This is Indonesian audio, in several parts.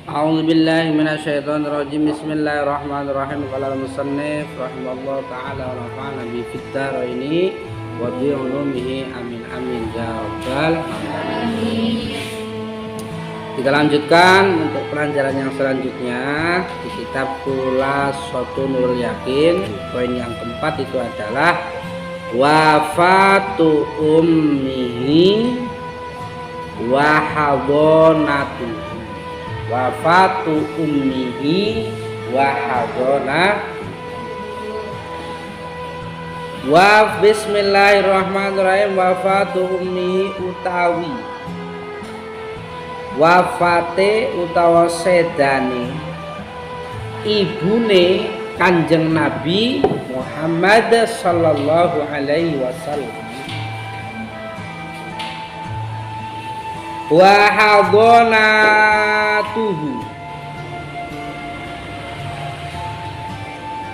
A'udzubillahi minasyaitonirrajim. Bismillahirrahmanirrahim. Qala al-musannif rahimallahu taala wa nafa'ana bi fid-dharaini wa bi ulumihi amin amin ya rabbal alamin. Kita lanjutkan untuk pelajaran yang selanjutnya di kitab Khulasatul Nurul Yakin. Poin yang keempat itu adalah wafatu ummihi wa hadonatu. Wafatu ummihi wa hadona. Wa bismillahirrahmanirrahim. Wafatu ummihi utawi wafate utawa sedane ibune Kanjeng Nabi Muhammad sallallahu alaihi wasallam. Wa hadonatuhu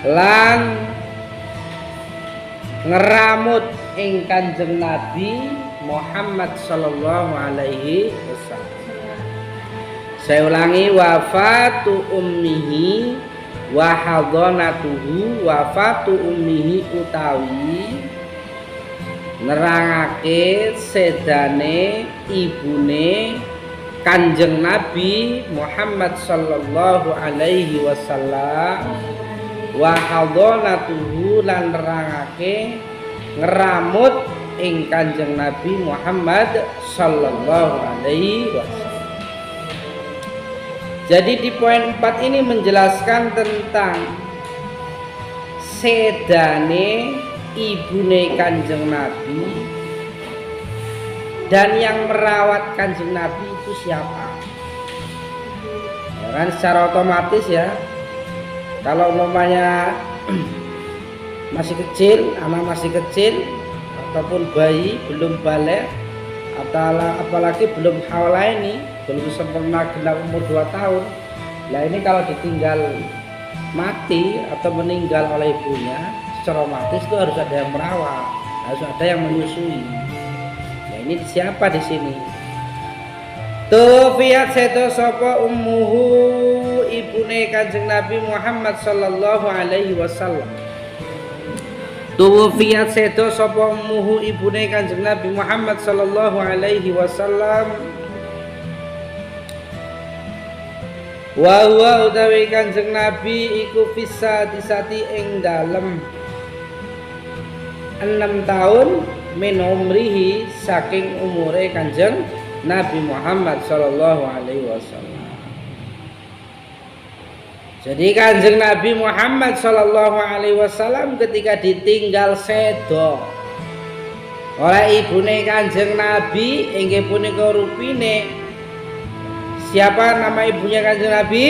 lan ngeramut ing Kanjeng Nabi Muhammad sallallahu alaihi wasallam. Saya ulangi, wafatu ummihi wa hadonatuhu. Wafatu ummihi utawi nerangake sedane ibune Kanjeng Nabi Muhammad sallallahu alaihi wasallam. Wa hadonatuhu lan nerangake ngeramut ing Kanjeng Nabi Muhammad sallallahu alaihi wasallam. Jadi di poin 4 ini menjelaskan tentang sedane ibune Kanjeng Nabi dan yang merawat Kanjeng Nabi itu siapa. Ya kan, secara otomatis ya, kalau umpamanya masih kecil, anak masih kecil ataupun bayi belum balik atau apalagi belum haulaini, belum sempurna genap umur 2 tahun. Nah ini kalau ditinggal mati atau meninggal oleh ibunya, secara otomatis itu harus ada yang merawat, harus ada yang menyusui. Nah ini siapa di sini? Tufiyat seto sapa ummuhu ibune Kanjeng Nabi Muhammad sallallahu alaihi wasallam. Tuwfiyat sedo sapa ummuhu ibune Kanjeng Nabi Muhammad sallallahu alaihi wasallam. Wa huwa utawi Kanjeng Nabi iku fisa disati ing dalem 6 tahun min umrihi saking umure Kanjeng Nabi Muhammad sallallahu alaihi wasallam. Jadi Kanjeng Nabi Muhammad sallallahu alaihi wasallam ketika ditinggal sedo oleh ibune Kanjeng Nabi inggih punika rupine siapa nama ibunya Kanjeng Nabi?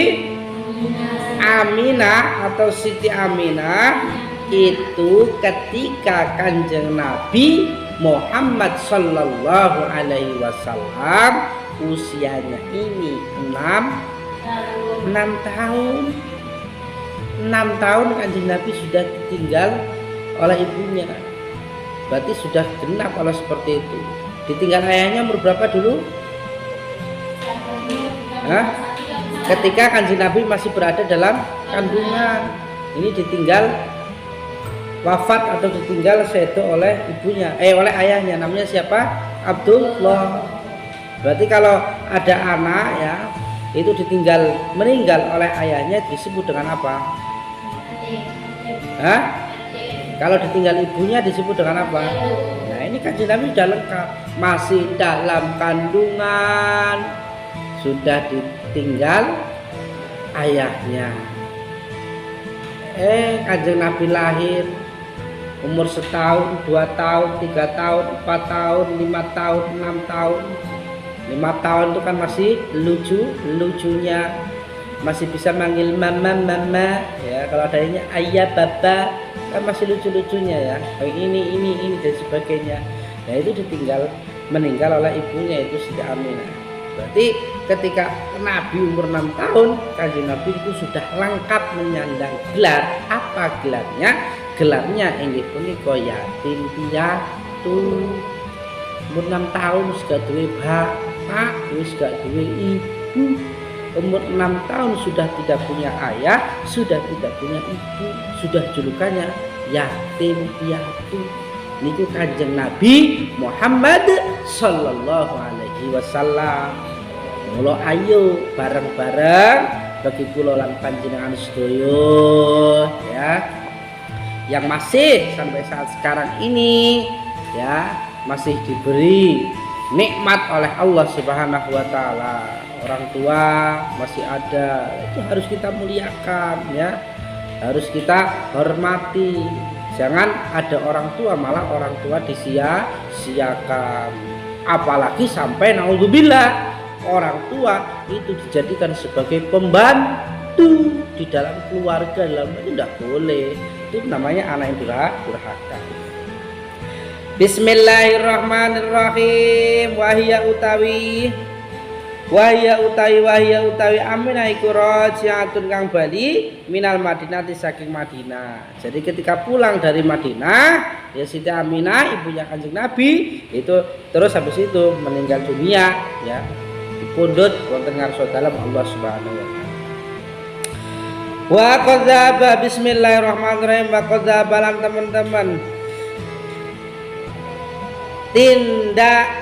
Aminah atau Siti Aminah. Itu ketika Kanjeng Nabi Muhammad sallallahu alaihi wasallam usianya ini 6 tahun. 6 tahun Kanjeng Nabi sudah ditinggal oleh ibunya. Berarti sudah genap kalau seperti itu. Ditinggal ayahnya umur berapa dulu? Ketika Kanjeng Nabi masih berada dalam kandungan. Ini ditinggal wafat atau ditinggal sedo oleh ibunya, oleh ayahnya. Namanya siapa? Abdullah. Berarti kalau ada anak ya, itu ditinggal meninggal oleh ayahnya disebut dengan apa? Kalau ditinggal ibunya disebut dengan apa? Nah ini Kanjeng Nabi sudah lengkap, masih dalam kandungan, sudah ditinggal ayahnya. Kanjeng Nabi lahir umur 1 tahun, 2 tahun, 3 tahun, 4 tahun, 5 tahun, 6 tahun. 5 tahun itu kan masih lucunya, masih bisa manggil mama ya. Kalau adanya ayah baba kan masih lucunya ya, ini dan sebagainya. Nah itu ditinggal meninggal oleh ibunya, itu Siti Aminah. Berarti ketika Nabi umur 6 tahun Kanjeng Nabi itu sudah lengkap menyandang gelar. Apa gelarnya? Gelarnya inggih punika yatim piatu. Umur 6 tahun wis gak duwe bapak, wis gak duwe ibu. umur 6 tahun sudah tidak punya ayah, sudah tidak punya ibu, sudah julukannya yatim piatu. Niku Kanjeng Nabi Muhammad sallallahu alaihi wasallam. Mula ayo bareng-bareng bagi kula lan panjenengan sedaya ya, yang masih sampai saat sekarang ini ya masih diberi nikmat oleh Allah Subhanahu wa taala. Orang tua masih ada, itu harus kita muliakan ya. Harus kita hormati. Jangan ada orang tua malah orang tua disia-siakan. Apalagi sampai naudzubillah orang tua itu dijadikan sebagai pembantu di dalam keluarga, dalam itu tidak boleh. Itu namanya anak yang durhaka. Bismillahirrahmanirrahim. Wahya utawi Aminah iku raji'atun kang bali minal Madinah saking Madinah. Jadi ketika pulang dari Madinah ya Siti Aminah ibunya Kanjeng Nabi itu terus habis itu meninggal dunia ya, dipundhut wonten ngarsa dalem Allah Subhanahu wa taala. Wa qadzaba bismillahirrahmanirrahim. Wa qadzaba lan teman-teman tindakan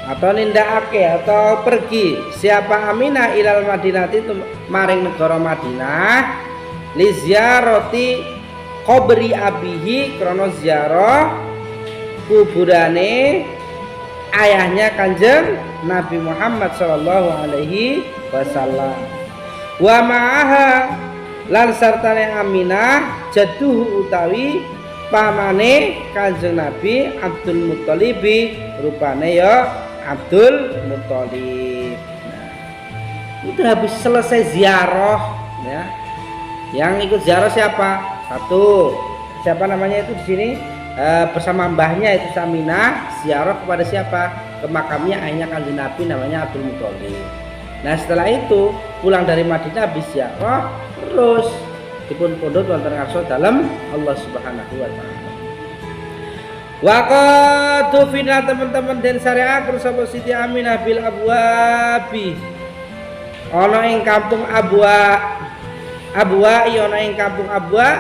atau nindakake atau pergi siapa Aminah ilal Madinah itu maring negara Madinah li ziarati qabri abihi krana ziarah kuburane ayahnya Kanjeng Nabi Muhammad sallallahu alaihi wasallam. Wa ma'aha lan sartane Aminah jadduhu utawi pamane Kanjeng Nabi Abdul Muthalib, rupane ya Abdul Muthalib. Nah, itu habis selesai ziarah ya. Yang ikut ziarah siapa? Satu. Siapa namanya itu di sini? Bersama mbahnya itu Aminah ziarah kepada siapa? Ke makamnya ayahnya Kanjeng Nabi namanya Abdul Muthalib. Nah, setelah itu pulang dari Madinah habis ziarah terus dipun pondok wonten ngarsa dalem Allah Subhanahu wa taala. Waqatu fina teman-teman dan syariatul sapa Siti Aminah bil abwabi ana ing kampung Abwa ana ing kampung Abwa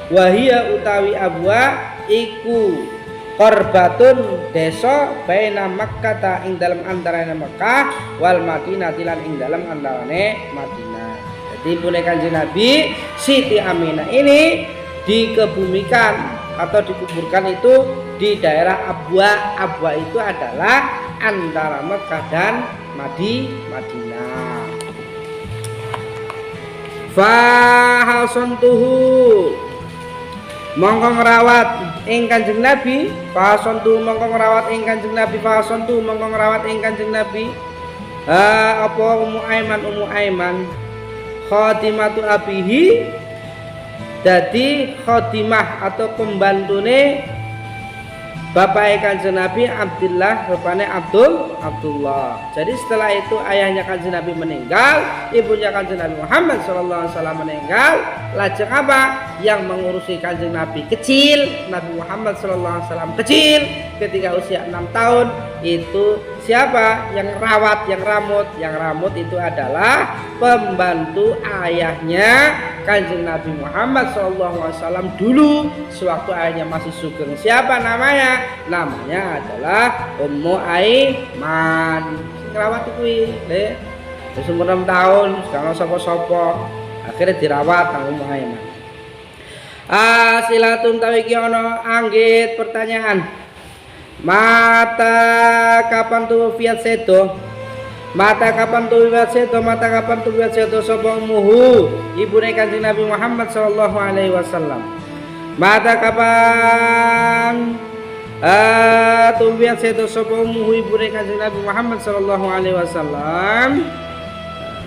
wahia utawi Abwa iku korbatun desa baina Makkah ta ing dalam antarane Makkah wal Madinah lan ing dalam antarane Madinah. Jadi punya Kanjeng Nabi Siti Aminah ini dikebumikan atau dikuburkan itu di daerah Abwa. Abwa itu adalah antara Mekah dan Madinah. Fahasantuhu mongko ngrawat ing Kanjeng Nabi, fahasantuhu mongko ngrawat ing Kanjeng Nabi, fahasantuhu mongko ngrawat ing Kanjeng Nabi. Apa Ummu Aiman khotimatu abihi, jadi khotimah atau pembantune bapak Kanjeng Nabi Abdullah, rupanya Abdullah. Jadi setelah itu ayahnya Kanjeng Nabi meninggal, ibunya Kanjeng Nabi Muhammad SAW meninggal. Lajeng apa? Yang mengurusi Kanjeng Nabi kecil, Nabi Muhammad SAW kecil ketika usia 6 tahun itu siapa? Yang rawat, yang ramut itu adalah pembantu ayahnya Kanjeng Nabi Muhammad SAW dulu sewaktu ayahnya masih sugeng. Siapa namanya? Namanya adalah Ummu Aiman. Ngerawat kuwi, wis umur 6 tahun, sekarang sapa-sapa. Akhirnya dirawat nang Ummu Aiman. Silatun tawi iki ana anggit pertanyaan. Mata kapan tuh fiat sedo? Mata kapan tuh fiat sedo sapa ummuhu ibune Kanjeng Nabi Muhammad sallallahu alaihi wasallam. Mata kapan tuh sedo sapa ummuhu ibune Kanjeng Nabi Muhammad sallallahu alaihi wasallam.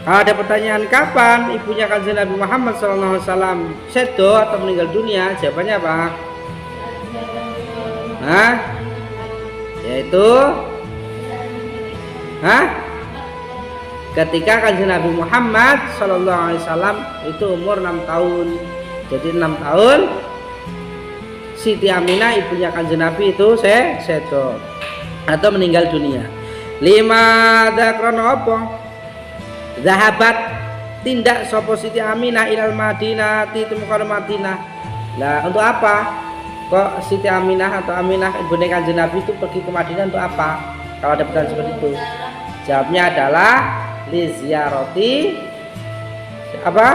Ada pertanyaan kapan ibunya Kanjeng Nabi Muhammad sallallahu alaihi wasallam sedo atau meninggal dunia? Jawabannya apa? Yaitu ketika Kanjeng Nabi Muhammad sallallahu alaihi wasallam itu umur 6 tahun. Jadi 6 tahun Siti Aminah ibunya Kanjeng Nabi itu sedo atau meninggal dunia. 5 dakrono apa? zahabat tindak sapa Siti Aminah ilal Madinah tumeka Madinah. Nah, untuk apa? Kok Siti Aminah atau Aminah ibune Kanjeng Nabi itu pergi ke Madinah untuk apa? Kalau ada pertanyaan seperti itu. Jawabnya adalah li ziyarati apa?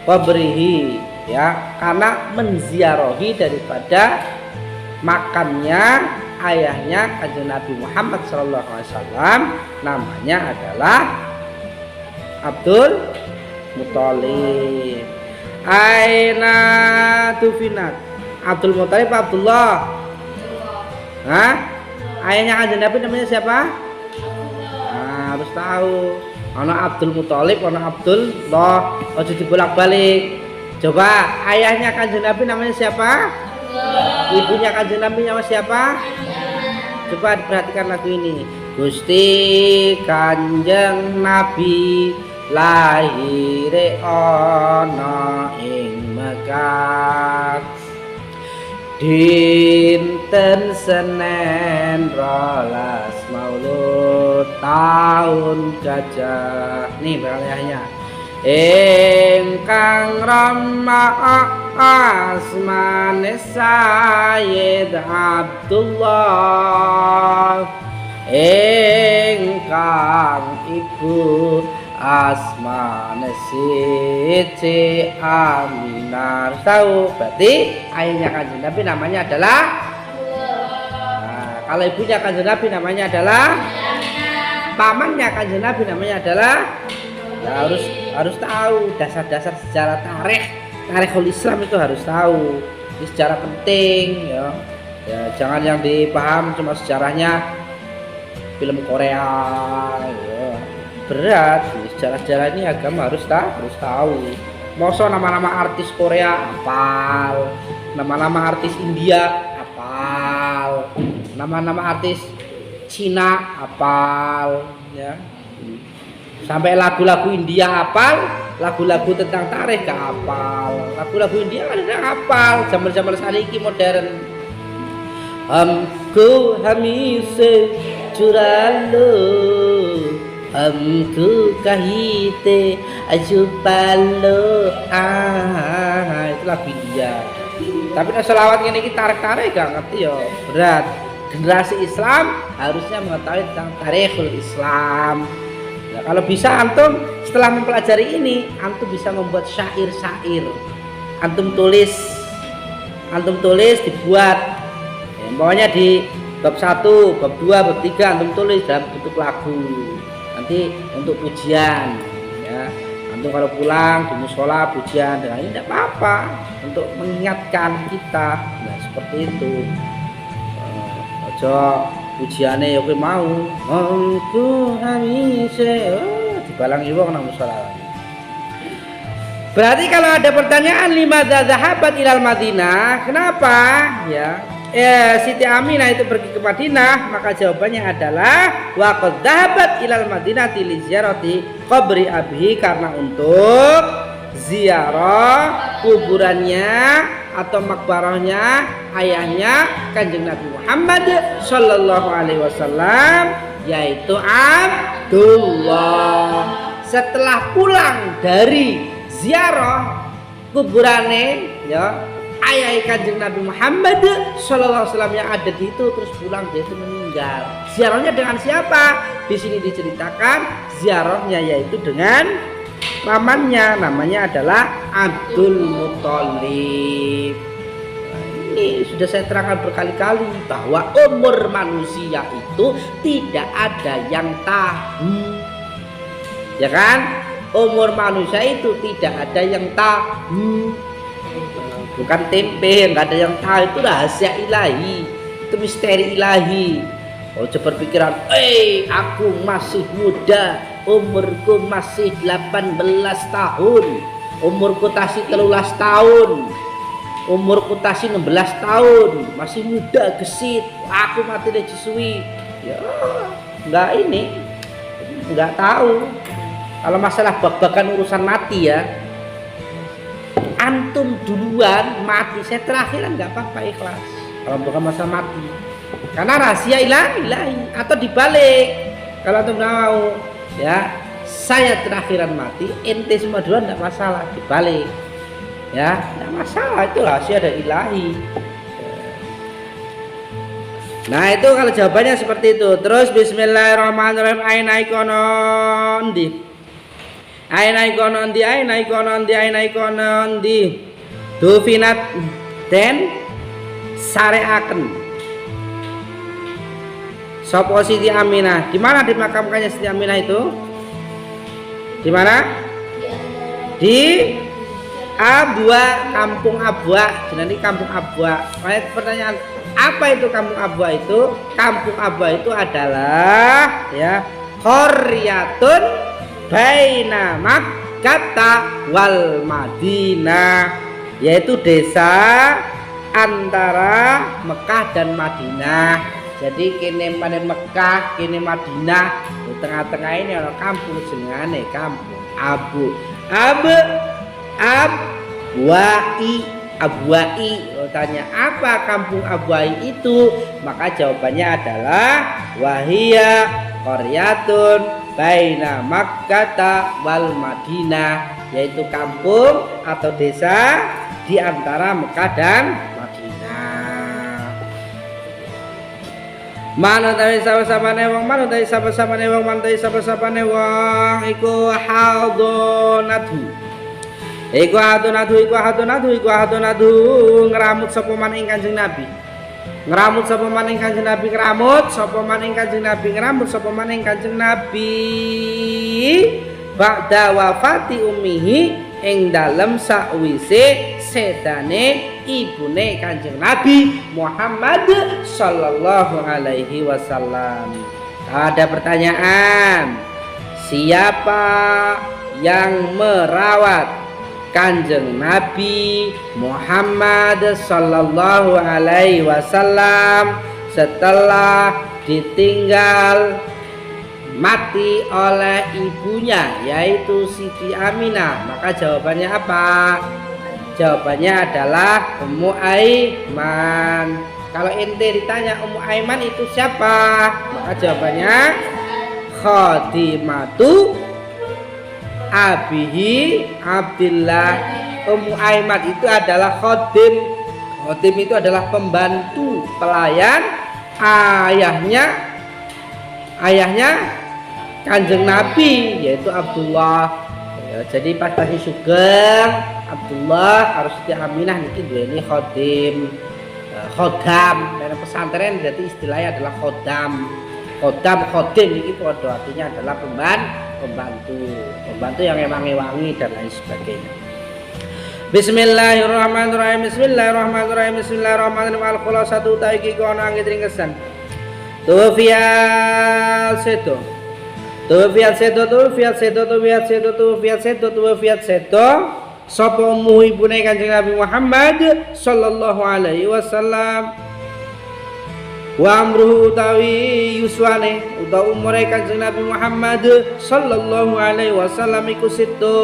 Qabrihi, ya, karena menziarahi daripada makamnya ayahnya Kanjeng Nabi Muhammad sallallahu alaihi wasallam, namanya adalah Abdul Muthalib. Aina tufinat Abdul Muthalib Abdullah. Hah? Ayahnya Kanjeng Nabi namanya siapa? Nah, harus tahu. Ana Abdul Muthalib, ana Abdullah. Ojo dibolak-balik. Coba ayahnya Kanjeng Nabi namanya siapa? Ibunya Kanjeng Nabi nama siapa? Coba diperhatikan lagu ini. Gusti Kanjeng Nabi lahire ana ing Mekah dinten Senin 12 Maulud tahun gajah. Nih ayahnya. Ingkang rama asmane Sayyid Abdullah, ingkang ibu asmane Siti Aminah. Tahu berarti ayahnya Kanjeng Nabi namanya adalah kalau ibunya Kanjeng Nabi namanya adalah pamannya Kanjeng Nabi namanya adalah. Ya, harus tahu dasar-dasar sejarah tarikhul Islam itu harus tahu. Ini sejarah penting ya. Ya, jangan yang dipaham cuma sejarahnya film Korea ya. Berat, sejarah-sejarah ini agama harus tahu. Masa nama-nama artis Korea hafal, nama-nama artis India hafal, nama-nama artis Cina hafal ya. Sampai lagu-lagu India hafal, lagu-lalagu tentang tarikh gak hafal. Lagu-lagu India kan udah hafal, zaman-zaman saiki modern. Hamku hamise curalo, hamku kahite ajupalo. Itu lagu India. Tapi nek selawat ngene iki tarikh-tarikh gak ngerti ya, berat. Generasi Islam harusnya mengetahui tentang tarikhul Islam. Ya, kalau bisa antum setelah mempelajari ini, antum bisa membuat syair-syair. Antum tulis dibuat. Ya, pokoknya di bab 1, bab 2, bab 3 antum tulis dalam bentuk lagu. Nanti untuk pujian ya. Antum kalau pulang di mushola pujian dengan ini tidak apa-apa untuk mengingatkan kita. Nah, seperti itu. Ojo pujiane ya kowe mau. Aku hamise dibalangi wong nang musala. Berarti kalau ada pertanyaan limadza zahabat ilal Madinah, kenapa ya Siti Aminah itu pergi ke Madinah, maka jawabannya adalah wa qad zahabat ilal Madinati li ziyarati qabri abihi, karena untuk ziarah kuburannya atau makbarahnya ayahnya Kanjeng Nabi Muhammad sallallahu alaihi wasallam, yaitu Abdullah. Setelah pulang dari ziarah kuburane ya ayah Kanjeng Nabi Muhammad sallallahu alaihi wasallam yang ada di itu, terus pulang dia itu meninggal. Ziarahnya dengan siapa? Di sini diceritakan ziarahnya yaitu dengan pamannya, namanya adalah Abdul Muthalib. Nah, ini sudah saya terangkan berkali-kali bahwa umur manusia itu tidak ada yang tahu, ya kan? Umur manusia itu tidak ada yang tahu, bukan tempe, nggak ada yang tahu. Itu rahasia ilahi, itu misteri ilahi. Oh, berpikiran, aku masih muda, umurku masih 18 tahun, umurku tasih 13 tahun, umurku tasih 16 tahun, masih muda gesit, aku mati deh cisui. Ya, nggak tahu. Kalau masalah babakan urusan mati ya, antum duluan mati, saya terakhiran nggak apa-apa, ikhlas. Kalau bukan masalah mati, karena rahasia ilahi. Atau dibalik, kalau antum mau ya, saya terakhiran mati, ente semua duluan tidak masalah, dibalik ya, tidak masalah, itu rahasia dari ilahi. Nah itu kalau jawabannya seperti itu. Terus bismillahirrahmanirrahim. Aina ikonon di Dufinat den sareaken sapa Siti Aminah. Di mana dimakamkannya Siti Aminah itu? Di mana? Di Abwa, kampung Abwa. Jadi kampung Abwa. Pertanyaan, apa itu kampung Abwa itu? Kampung Abwa itu adalah ya qaryatun baina Makkah wal Madinah, yaitu desa antara Mekah dan Madinah. Jadi kini mana Mekah, kini Madinah, di tengah-tengah ini ada kampung jenengane kampung Abwai. Tanya apa kampung Abwai itu, maka jawabannya adalah wahia qaryatun baina Makkah wal Madinah, yaitu kampung atau desa di antara Mekah dan Madinah. Manut tawi sapa-sapane wong, manut tawi sapa-sapane wong, manut tawi sapa-sapane wong iku hadonatu. Iku hadonatu ngramut sapa man ing Kanjeng Nabi. Ngramut sapa man ing Kanjeng Nabi, ngramut sapa man ing Kanjeng Nabi, ngramut sapa man ing Kanjeng Nabi. Ba'da wafati ummihi ing dalem sakwise sedane ibune Kanjeng Nabi Muhammad sallallahu alaihi wasallam. Ada pertanyaan, siapa yang merawat Kanjeng Nabi Muhammad sallallahu alaihi wasallam setelah ditinggal mati oleh ibunya, yaitu Siti Aminah? Maka jawabannya apa? Jawabannya adalah Ummu Aiman. Kalau ente ditanya Ummu Aiman itu siapa, maka jawabannya Khadimatu Abihi Abdillah. Ummu Aiman itu adalah khodim. Khodim itu adalah pembantu, pelayan ayahnya Kanjeng Nabi, yaitu Abdullah. Ya, jadi pas masih sugeng Abdullah harus Siti Aminah niki duweni khodim, khodam. Dalam pesantren berarti istilahnya adalah khodam. Khodim niki padha artinya adalah pembantu yang ewangi dan lain sebagainya. Bismillahirrahmanirrahim. Al-khulasatu taiki kono angin ringkesan. Tufiat sedo sapa ummu ibune Kanjeng Nabi Muhammad sallallahu alaihi wasallam. Wa amruhu utawi yuswane utawa umure Kanjeng Nabi Muhammad sallallahu alaihi wasallam iku situ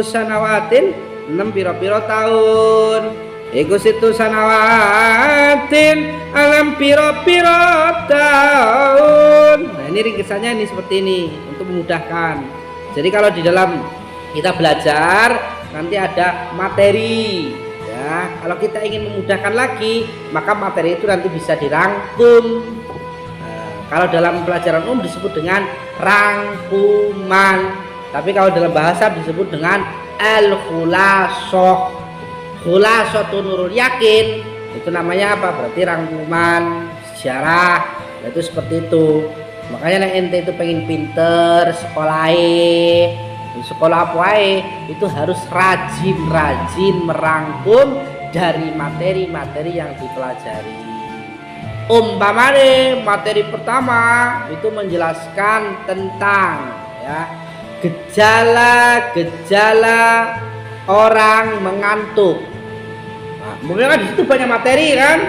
sanawatin 6 pira-pira taun. Iku situ sanawatin alam pira-pira taun. Nah ini ringkesannya ini seperti ini untuk memudahkan. Jadi kalau di dalam kita belajar nanti ada materi. Ya, kalau kita ingin memudahkan lagi, maka materi itu nanti bisa dirangkum. Nah, kalau dalam pelajaran umum disebut dengan rangkuman, tapi kalau dalam bahasa disebut dengan al-khulasoh. Khulasotu nurul yakin, itu namanya apa? Berarti rangkuman sejarah. Itu seperti itu. Makanya ente itu pengen pinter sekolah apa itu harus rajin merangkum dari materi-materi yang dipelajari. Umpamane materi pertama itu menjelaskan tentang ya gejala-gejala orang mengantuk. Nah, mungkin kan di situ banyak materi kan?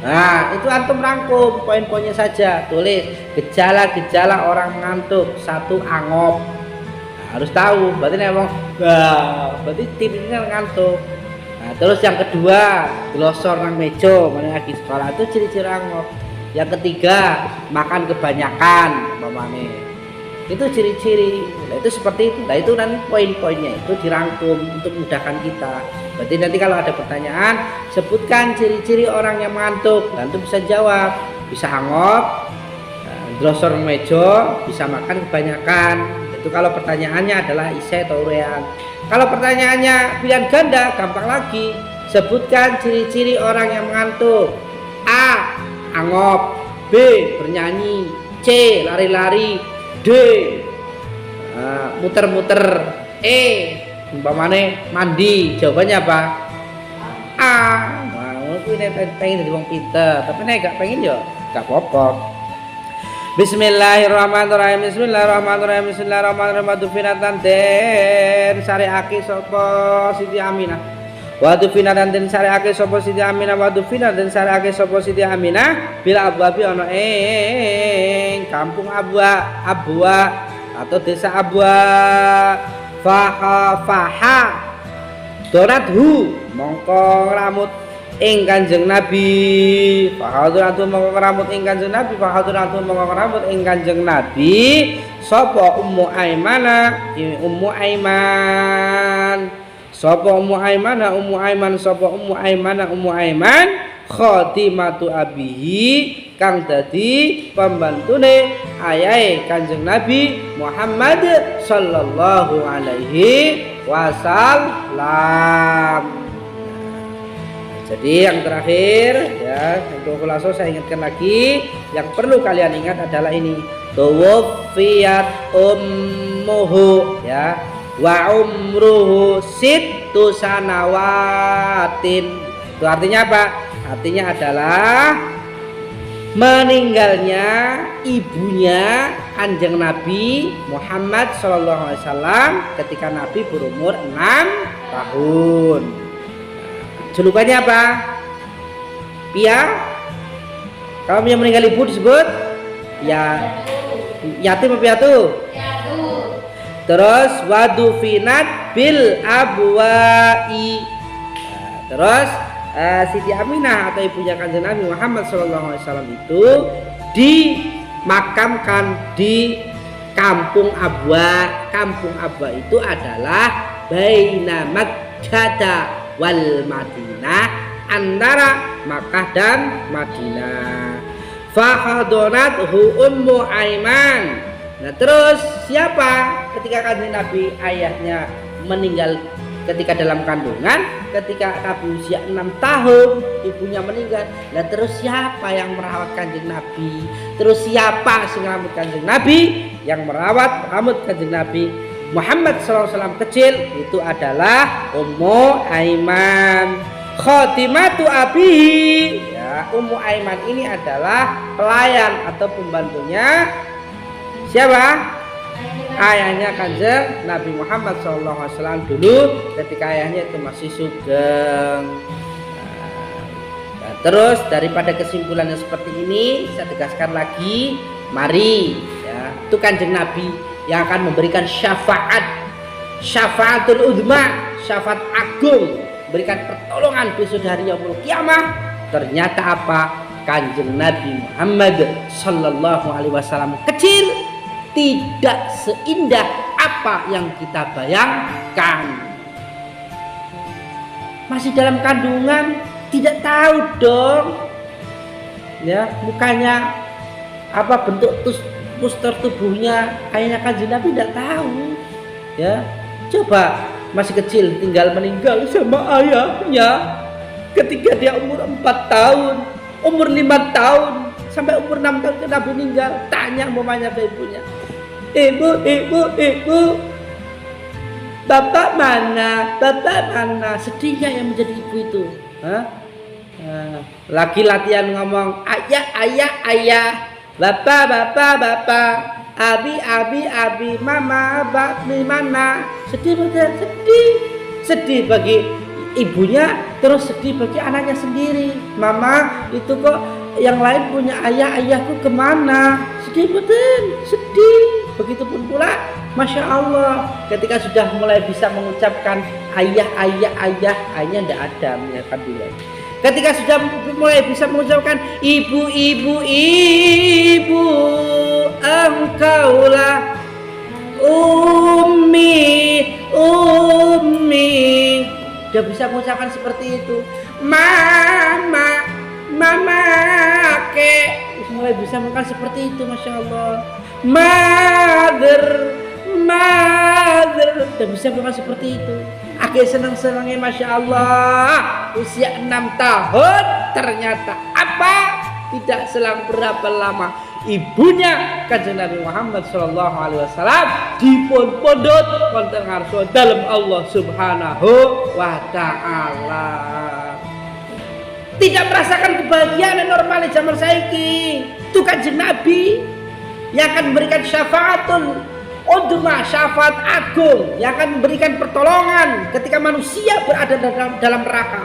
Nah, itu antum rangkum poin-poinnya saja, tulis gejala-gejala orang mengantuk. 1, angop. Harus tahu, berarti ngomong berarti tipenya ngantuk. Nah, terus yang kedua glosor nang meja mana lagi sekolah itu ciri-ciri angop. Yang ketiga makan kebanyakan umpamane. Itu ciri-ciri. Nah, itu seperti itu. Nah, itu nanti poin-poinnya itu dirangkum untuk memudahkan kita. Berarti nanti kalau ada pertanyaan, sebutkan ciri-ciri orang yang mengantuk. Dan itu bisa jawab, bisa angop, drosor mejo, bisa makan kebanyakan. Itu kalau pertanyaannya adalah isi atau urean. Kalau pertanyaannya pilihan ganda, gampang lagi. Sebutkan ciri-ciri orang yang mengantuk. A. Angop. B. Bernyanyi. C. Lari-lari. D. Muter-muter. E. Umpamane mandi. Jawabannya apa? A. Mau ini pengen jadi wong pinter, tapi nek gak pengen ya gak apa-apa. Bismillahirrahmanirrahim. Bismillahirrahmanirrahim. Bismillahirrahmanirrahim. Wadufinatan den syariake sapa Siti Aminah. Wadufinatan den syariake sapa Siti Aminah. Wadufinatan den syariake sapa Siti Aminah. Bila Abwabi ana ing kampung Abwa atau desa Abwa. Faha donathu mongko rambut ing Kanjeng Nabi. Fahadratu mongko rambut ing Kanjeng Nabi. Fahadratu mongko rambut ing Kanjeng Nabi. Sapa Ummu Aimanah? Ummu Aiman. Sapa Ummu Aimanah? Ummu Aiman. Sapa Ummu Aimanah? Ummu Aiman khotimatu abihi kang dadi pembantune ayahe Kanjeng Nabi Muhammad sallallahu alaihi wasallam. Jadi yang terakhir ya, untuk khulaso saya ingatkan lagi, yang perlu kalian ingat adalah ini, tuwfiyat ummuhu ya wa umruhu sittu sanawatin. Itu artinya apa? Artinya adalah meninggalnya ibunya Kanjeng Nabi Muhammad SAW ketika Nabi berumur 6 tahun. Julukannya apa? Pia. Kalau yang meninggal ibu disebut ya yatim apa piatu? Terus wadufinat bil abwai. Terus Siti Aminah atau ibunya Kanjeng Nabi Muhammad SAW itu dimakamkan di Kampung Abwa. Kampung Abwa itu adalah baina Makkah wal Madinah, antara Makkah dan Madinah. Fahadonathu Ummu Aiman. Nah terus siapa ketika Kanjeng Nabi ayahnya meninggal ketika dalam kandungan, ketika Nabi usia 6 tahun ibunya meninggal. Nah terus siapa yang merawat Kanjeng Nabi? Terus siapa sing rambut Kanjeng Nabi? Yang merawat rambut Kanjeng Nabi Muhammad SAW kecil itu adalah Ummu Aiman khotimatu abihi ya. Ummu Aiman ini adalah pelayan atau pembantunya siapa? Ayahnya Kanjeng Nabi Muhammad SAW dulu ketika ayahnya itu masih sugeng. Nah, terus daripada kesimpulan yang seperti ini saya tegaskan lagi, mari ya, itu Kanjeng Nabi yang akan memberikan syafaatul uzma, syafaat agung, berikan pertolongan besok hari yaumul kiamah. Ternyata apa? Kanjeng Nabi Muhammad sallallahu alaihi wasallam kecil, tidak seindah apa yang kita bayangkan. Masih dalam kandungan, tidak tahu dong ya mukanya apa, bentuk poster tubuhnya kayaknya Kanjeng Nabi tidak tahu ya. Coba masih kecil tinggal meninggal sama ayahnya ketika dia umur 4 tahun, umur 5 tahun sampai umur 6 tahun Nabi meninggal. Tanya mamanya ke ibunya, ibu, bapak mana, sedihnya yang menjadi ibu itu. Lagi latihan ngomong ayah, bapak, abi, mama, mana. Sedih bagi ibunya, terus sedih bagi anaknya sendiri. Mama itu kok yang lain punya ayahku kemana? Sedih. Begitupun pula Masya Allah ketika sudah mulai bisa mengucapkan ayah, ayahnya tidak ada, menyiapkan dulu. Ketika sudah mulai bisa mengucapkan ibu, engkaulah ummi. Dia bisa mengucapkan seperti itu. Mama, mama ke. Mulai bisa makan seperti itu, masya Allah. Mother, mother. Dia bisa makan seperti itu. Akhirnya senang-senangnya, masya Allah. Usia 6 tahun ternyata apa? Tidak selang berapa lama ibunya Kanjeng Nabi Muhammad sallallahu alaihi wasallam dipun pondot wonten ngarsa dalem Allah Subhanahu wa taala. Tidak merasakan kebahagiaan yang normal di zaman saiki. Itu Kanjeng Nabi yang akan memberikan syafaatul udma, syafaat agung, yang akan memberikan pertolongan ketika manusia berada dalam neraka.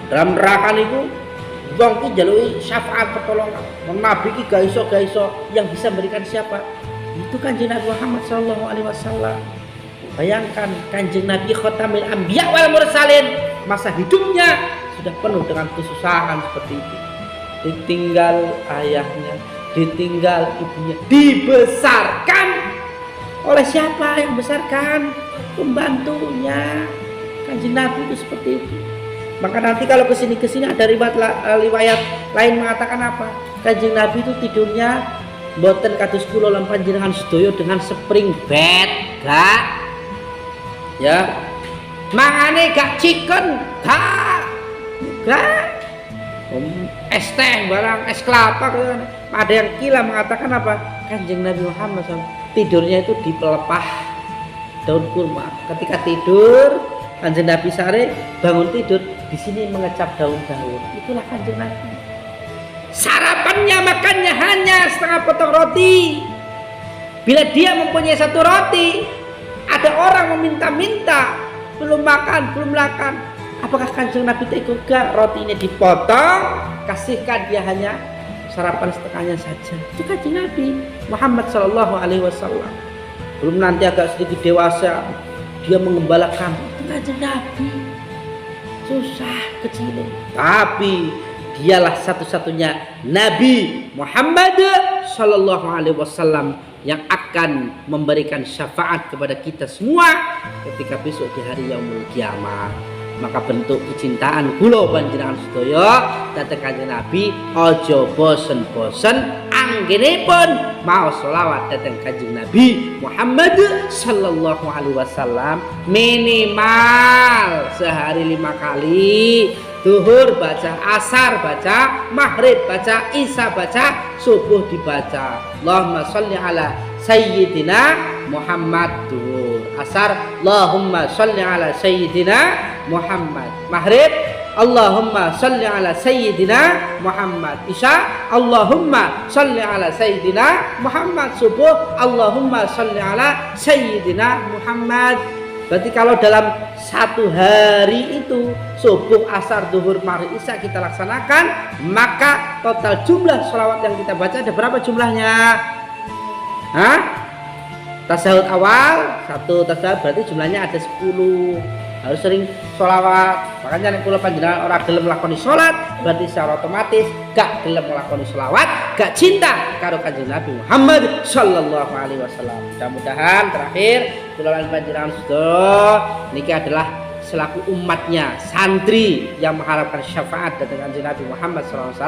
Dalam neraka itu wong ki njaluk syafaat pertolongan. Wong nabi ki gak iso yang bisa memberikan siapa? Itu Kanjeng Nabi Muhammad sallallahu alaihi wasallam. Bayangkan Kanjeng Nabi Khatamil Anbiya wal Mursalin, masa hidupnya sudah penuh dengan kesusahan seperti itu. Ditinggal ayahnya, ditinggal ibunya, dibesarkan oleh siapa yang besarkan? Pembantunya. Kanjeng Nabi itu seperti itu. Maka nanti kalau kesini ada riwayat lain mengatakan apa? Kanjeng Nabi itu tidurnya mboten kados kula lan panjenengan sedaya dengan spring bed, gak? Ya. Mangane gak chicken, gak. Es teh barang, es kelapa. Ada yang kila mengatakan apa? Kanjeng Nabi Muhammad SAW tidurnya itu di pelepah daun kurma. Ketika tidur, Kanjeng Nabi sare bangun tidur di sini mengecap daun-daun. Itulah Kanjeng Nabi. Sarapannya makannya hanya setengah potong roti. Bila dia mempunyai satu roti, ada orang meminta-minta, belum makan. Apakah Kanjeng Nabi tega rotinya dipotong, kasihkan dia hanya sarapan setengahnya saja? Itu Kanjeng Nabi Muhammad sallallahu alaihi wasallam. Belum nanti agak sedikit dewasa dia mengembalakan. Itu Kanjeng Nabi. Susah kecil, tapi dialah satu-satunya Nabi Muhammad sallallahu alaihi wasallam yang akan memberikan syafaat kepada kita semua ketika besok di hari yaumul kiamah. Maka bentuk kecintaan kula panjenengan sedaya dhateng Kanjeng Nabi aja bosen-bosen anggenipun maos selawat dhateng Kanjeng Nabi Muhammad sallallahu alaihi wasallam minimal sehari 5 kali. Zuhur baca, asar baca, maghrib baca, isya baca, subuh dibaca. Allahumma sholli ala sayyidina Muhammad. Zuhur, asar Allahumma sholli ala sayyidina Muhammad. Maghrib Allahumma sholli ala sayyidina Muhammad. Isya Allahumma sholli ala sayyidina Muhammad. Subuh Allahumma sholli ala sayyidina Muhammad. Berarti kalau dalam satu hari itu subuh, asar, zuhur, maghrib, isya kita laksanakan, maka total jumlah sholawat yang kita baca ada berapa jumlahnya? Hah? Tasawuf awal 1 tasawuf berarti jumlahnya ada 10. Harus sering sholawat. Makanya nek kula panjenengan ora gelem lakoni sholat, berarti secara otomatis gak gelem lakoni sholawat, gak cinta karo Kanjeng Nabi Muhammad sallallahu alaihi wasallam. Mudah-mudahan terakhir kula lan panjenengan sedaya niki adalah selaku umatnya, santri yang mengharapkan syafaat dari Kanjeng Nabi Muhammad SAW.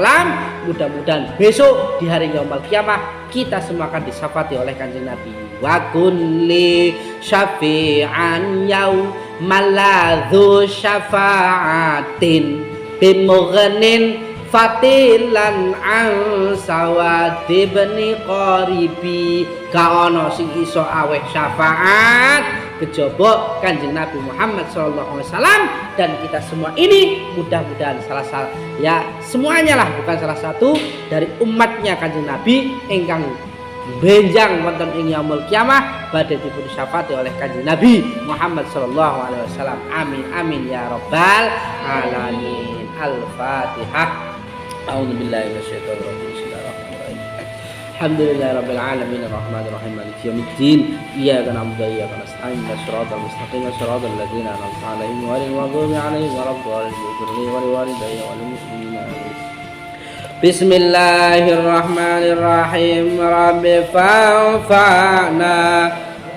Mudah-mudahan besok di hari yaumul kiamah kita semua akan disyafaati oleh Kanjeng Nabi. Wa kulli syafi'an yaumal ladzu syafa'atin bimughnin fatilan an sawadi bani qaribi. Ka ono sing iso aweh syafaat kejaba Kanjeng Nabi Muhammad SAW dan kita semua ini mudah-mudahan salah satu ya semuanya lah, bukan salah satu dari umatnya Kanjeng Nabi ingkang benjang wonten ing yaumul kiamah badhe dipun syafaati oleh Kanjeng Nabi Muhammad SAW. Amin amin ya rabbal alamin. Al-Fatihah. A'udzubillahi minasyaitonir rajim. Alhamdulillahirabbil alamin arrahmanir rahim maliki yaumiddin iyyaka na'budu wa iyyaka nasta'in ihdinas siratal mustaqim siratal ladzina an'amta 'alaihim ghairil maghdubi 'alaihim waladdallin. Ighfir li wa liwalidayya wa lil muslimina Bismillahirrahmanirrahim. Rabbi fa'fa'na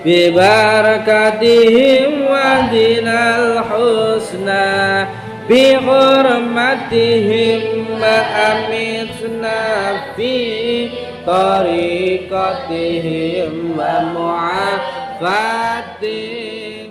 bibarakatihim wa dinal husna bi hurmatihim ma amitna fi tariqatihim wa mu'afatihim